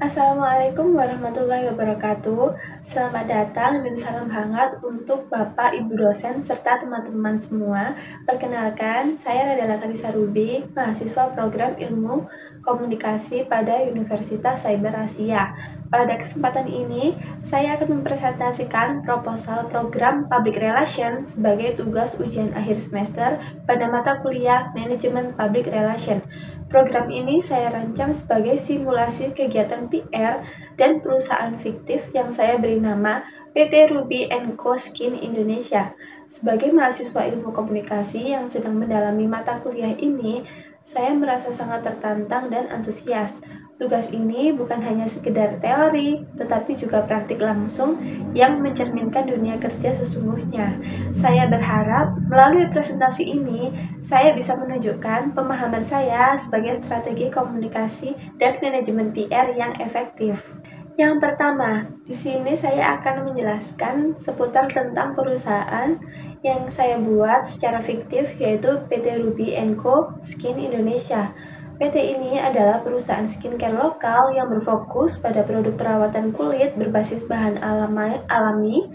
Assalamualaikum warahmatullahi wabarakatuh. Selamat datang dan salam hangat untuk Bapak, Ibu dosen, serta teman-teman semua. Perkenalkan, saya Radala Kadisa Ruby, mahasiswa program Ilmu Komunikasi pada Universitas Cyber Asia. Pada kesempatan ini, saya akan mempresentasikan proposal program Public Relations sebagai tugas ujian akhir semester pada mata kuliah Manajemen Public Relation. Program ini saya rancang sebagai simulasi kegiatan PR dan perusahaan fiktif yang saya beri nama PT Ruby Co Skin Indonesia. Sebagai mahasiswa ilmu komunikasi yang sedang mendalami mata kuliah ini, saya merasa sangat tertantang dan antusias. Tugas ini bukan hanya sekedar teori, tetapi juga praktik langsung yang mencerminkan dunia kerja sesungguhnya. Saya berharap melalui presentasi ini, saya bisa menunjukkan pemahaman saya sebagai strategi komunikasi dan manajemen PR yang efektif. Yang pertama, di sini saya akan menjelaskan seputar tentang perusahaan yang saya buat secara fiktif, yaitu PT Ruby Co Skin Indonesia. PT ini adalah perusahaan skincare lokal yang berfokus pada produk perawatan kulit berbasis bahan alami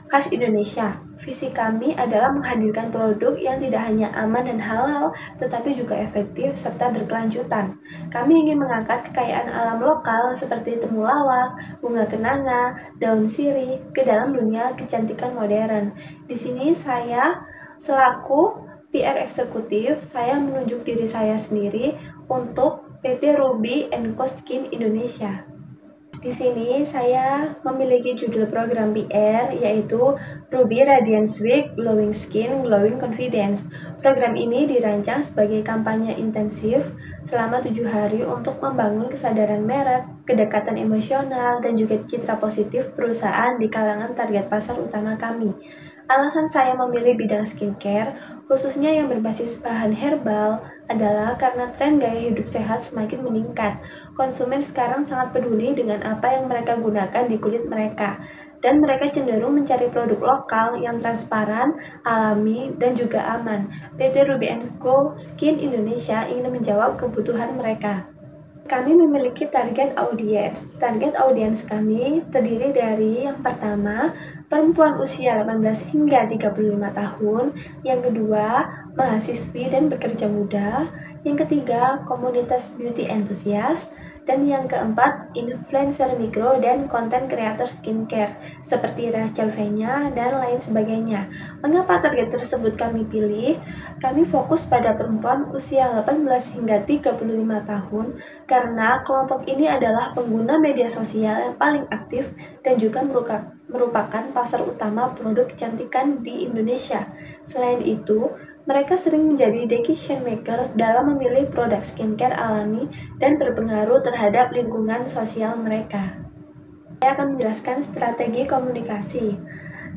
khas Indonesia. Visi kami adalah menghadirkan produk yang tidak hanya aman dan halal, tetapi juga efektif serta berkelanjutan. Kami ingin mengangkat kekayaan alam lokal seperti temulawak, bunga kenanga, daun sirih ke dalam dunia kecantikan modern. Di sini saya selaku PR eksekutif, saya menunjuk diri saya sendiri untuk PT Ruby Co Skin Indonesia. Di sini saya memiliki judul program PR yaitu Ruby Radiance Week Glowing Skin, Glowing Confidence. Program ini dirancang sebagai kampanye intensif selama 7 hari untuk membangun kesadaran merek, kedekatan emosional, dan juga citra positif perusahaan di kalangan target pasar utama kami. Alasan saya memilih bidang skincare, khususnya yang berbasis bahan herbal, adalah karena tren gaya hidup sehat semakin meningkat. Konsumen sekarang sangat peduli dengan apa yang mereka gunakan di kulit mereka, dan mereka cenderung mencari produk lokal yang transparan, alami, dan juga aman. PT Ruby Co Skin Indonesia ingin menjawab kebutuhan mereka. Kami memiliki target audiens. Target audiens kami terdiri dari yang pertama, perempuan usia 18 hingga 35 tahun, yang kedua, mahasiswi dan pekerja muda, yang ketiga, komunitas beauty enthusiast, dan yang keempat, influencer mikro dan konten kreator skincare seperti Rachel Fenya dan lain sebagainya. Mengapa target tersebut kami pilih? Kami fokus pada perempuan usia 18 hingga 35 tahun karena kelompok ini adalah pengguna media sosial yang paling aktif dan juga merupakan pasar utama produk kecantikan di Indonesia. Selain itu, mereka sering menjadi decision maker dalam memilih produk skincare alami dan berpengaruh terhadap lingkungan sosial mereka. Saya akan menjelaskan strategi komunikasi.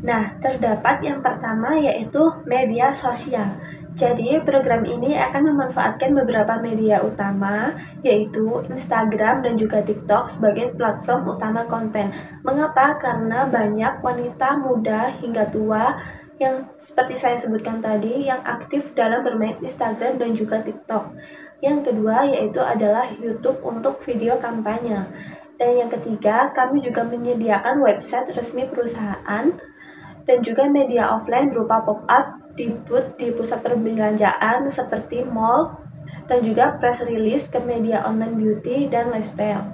Nah, terdapat yang pertama yaitu media sosial. Jadi, program ini akan memanfaatkan beberapa media utama, yaitu Instagram dan juga TikTok sebagai platform utama konten. Mengapa? Karena banyak wanita muda hingga tua yang seperti saya sebutkan tadi, yang aktif dalam bermain Instagram dan juga TikTok. Yang kedua yaitu adalah YouTube untuk video kampanye. Dan yang ketiga, kami juga menyediakan website resmi perusahaan dan juga media offline berupa pop-up di booth di pusat perbelanjaan seperti mall, dan juga press release ke media online beauty dan lifestyle.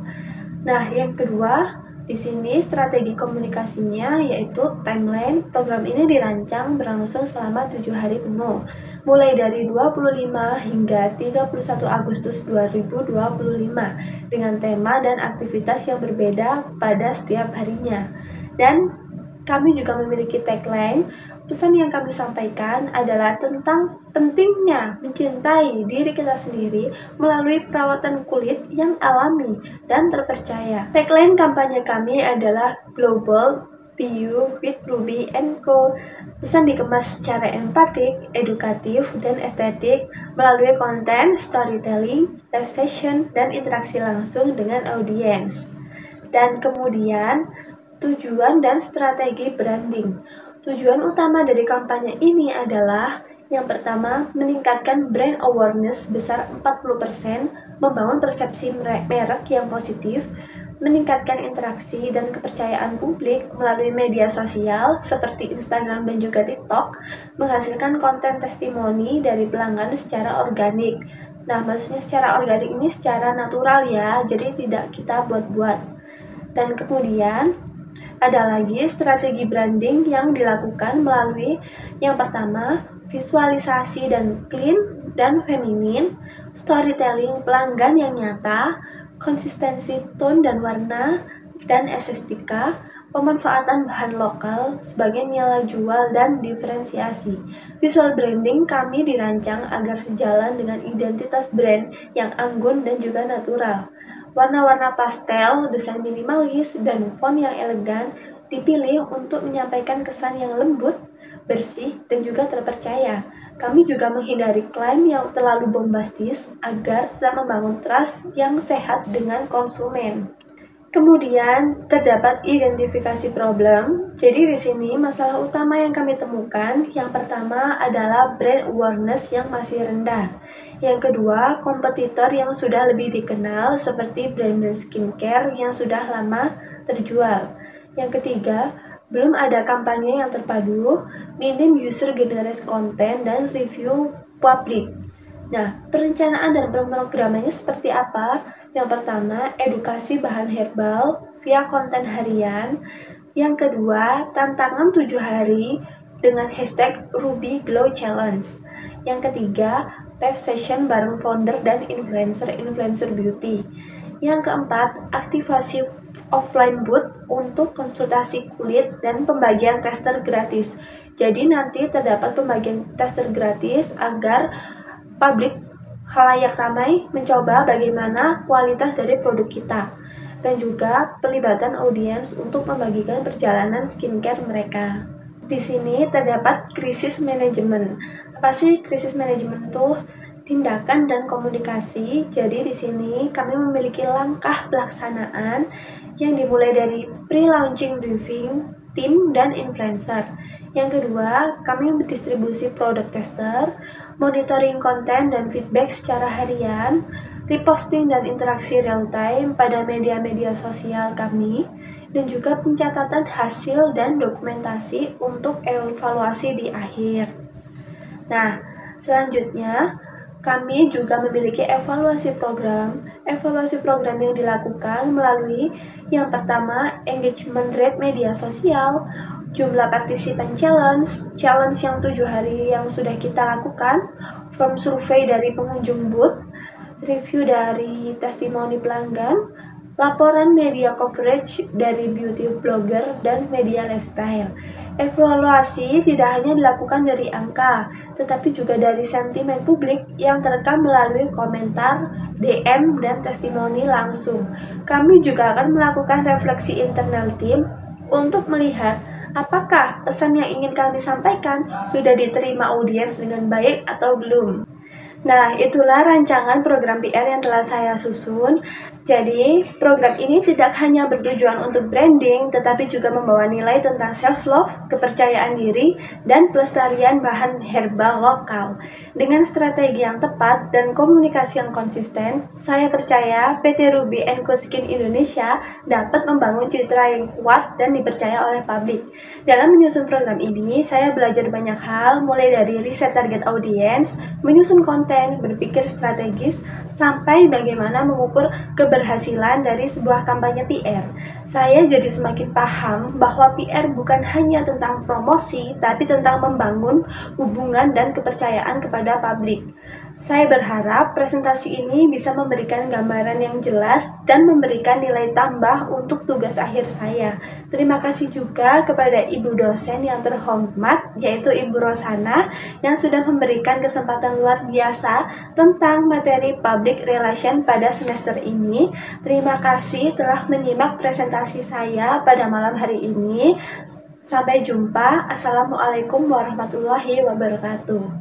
Nah, yang kedua, di sini strategi komunikasinya yaitu timeline. Program ini dirancang berlangsung selama 7 hari penuh, mulai dari 25 hingga 31 Agustus 2025 dengan tema dan aktivitas yang berbeda pada setiap harinya. Dan kami juga memiliki tagline. Pesan yang kami sampaikan adalah tentang pentingnya mencintai diri kita sendiri melalui perawatan kulit yang alami dan terpercaya. Tagline kampanye kami adalah Global Be You with Ruby Co. Pesan dikemas secara empatik, edukatif, dan estetik melalui konten, storytelling, live session, dan interaksi langsung dengan audiens. Dan kemudian, tujuan dan strategi branding. Tujuan utama dari kampanye ini adalah yang pertama, meningkatkan brand awareness besar 40%, membangun persepsi merek yang positif, meningkatkan interaksi dan kepercayaan publik melalui media sosial seperti Instagram dan juga TikTok, menghasilkan konten testimoni dari pelanggan secara organik. Nah, maksudnya secara organik ini secara natural ya, jadi tidak kita buat-buat. Dan kemudian ada lagi strategi branding yang dilakukan melalui yang pertama, visualisasi dan clean dan feminin, storytelling pelanggan yang nyata, konsistensi tone dan warna, dan estetika, pemanfaatan bahan lokal sebagai nilai jual dan diferensiasi. Visual branding kami dirancang agar sejalan dengan identitas brand yang anggun dan juga natural. Warna-warna pastel, desain minimalis, dan font yang elegan dipilih untuk menyampaikan kesan yang lembut, bersih, dan juga terpercaya. Kami juga menghindari klaim yang terlalu bombastis agar tidak membangun trust yang sehat dengan konsumen. Kemudian terdapat identifikasi problem. Jadi di sini masalah utama yang kami temukan, yang pertama adalah brand awareness yang masih rendah. Yang kedua, kompetitor yang sudah lebih dikenal seperti brand skincare yang sudah lama terjual. Yang ketiga, belum ada kampanye yang terpadu, minim user generate content dan review publik. Nah, perencanaan dan pemrogramannya seperti apa? Yang pertama, edukasi bahan herbal via konten harian. Yang kedua, tantangan 7 hari dengan hashtag Ruby Glow Challenge. Yang ketiga, live session bareng founder dan influencer beauty. Yang keempat, aktivasi offline booth untuk konsultasi kulit dan pembagian tester gratis. Jadi nanti terdapat pembagian tester gratis agar publik khalayak ramai mencoba bagaimana kualitas dari produk kita, dan juga pelibatan audiens untuk membagikan perjalanan skincare mereka. Di sini terdapat krisis manajemen. Apa sih krisis manajemen itu? Tindakan dan komunikasi. Jadi di sini kami memiliki langkah pelaksanaan yang dimulai dari pre-launching briefing, tim dan influencer. Yang kedua, kami mendistribusi produk tester, monitoring konten dan feedback secara harian, reposting dan interaksi real time pada media-media sosial kami, dan juga pencatatan hasil dan dokumentasi untuk evaluasi di akhir. Nah, selanjutnya kami juga memiliki evaluasi program. Evaluasi program yang dilakukan melalui yang pertama, engagement rate media sosial, jumlah partisipan challenge yang 7 hari yang sudah kita lakukan, from survei dari pengunjung booth, review dari testimoni pelanggan, laporan media coverage dari beauty blogger dan media lifestyle. Evaluasi tidak hanya dilakukan dari angka, tetapi juga dari sentimen publik yang terekam melalui komentar, DM, dan testimoni langsung. Kami juga akan melakukan refleksi internal tim untuk melihat apakah pesan yang ingin kami sampaikan sudah diterima audiens dengan baik atau belum. Nah, itulah rancangan program PR yang telah saya susun. Jadi, program ini tidak hanya bertujuan untuk branding, tetapi juga membawa nilai tentang self-love, kepercayaan diri, dan pelestarian bahan herbal lokal. Dengan strategi yang tepat dan komunikasi yang konsisten, saya percaya PT Ruby & Co Skin Indonesia dapat membangun citra yang kuat dan dipercaya oleh publik. Dalam menyusun program ini, saya belajar banyak hal, mulai dari riset target audiens, menyusun konten, berpikir strategis, sampai bagaimana mengukur keberhasilan dari sebuah kampanye PR. Saya jadi semakin paham bahwa PR bukan hanya tentang promosi, tapi tentang membangun hubungan dan kepercayaan kepada publik. Saya berharap presentasi ini bisa memberikan gambaran yang jelas dan memberikan nilai tambah untuk tugas akhir saya. Terima kasih juga kepada Ibu dosen yang terhormat, yaitu Ibu Rosana, yang sudah memberikan kesempatan luar biasa tentang materi Public Relation pada semester ini. Terima kasih telah menyimak presentasi saya pada malam hari ini. Sampai jumpa. Assalamualaikum warahmatullahi wabarakatuh.